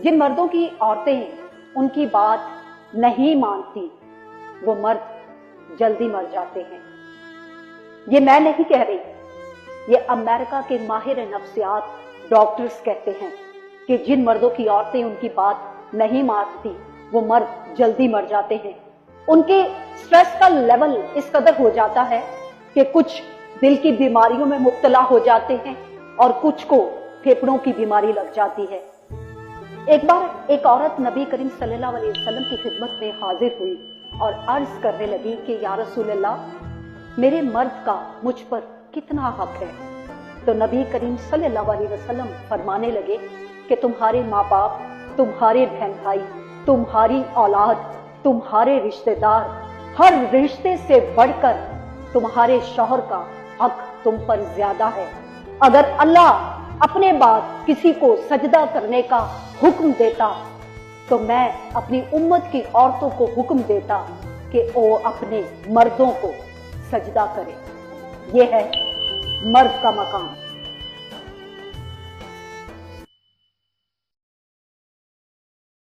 जिन मर्दों की औरतें उनकी बात नहीं मानती वो मर्द जल्दी मर जाते हैं। ये मैं नहीं कह रही, ये अमेरिका के माहिर नफ्सियात डॉक्टर्स कहते हैं कि जिन मर्दों की औरतें उनकी बात नहीं मानती वो मर्द जल्दी मर जाते हैं। उनके स्ट्रेस का लेवल इस कदर हो जाता है कि कुछ दिल की बीमारियों में मुब्तला हो जाते हैं और कुछ को फेफड़ों की बीमारी लग जाती है। एक बार एक औरत नबी करीम सल्लल्लाहु अलैहि वसल्लम की खिदमत में हाजिर हुई और अर्ज करने लगी कि या रसूल अल्लाह, मेरे मर्द का मुझ पर कितना हक है। तो नबी करीम सल्लल्लाहु अलैहि वसल्लम फरमाने लगे कि तुम्हारे माँ बाप, तुम्हारे बहन भाई, तुम्हारी औलाद, तुम्हारे रिश्तेदार, हर रिश्ते से बढ़कर तुम्हारे शौहर का हक तुम पर ज्यादा है। अगर अल्लाह अपने बाद किसी को सजदा करने का हुक्म देता तो मैं अपनी उम्मत की औरतों को हुक्म देता कि वो अपने मर्दों को सजदा करे। ये है मर्द का मकाम।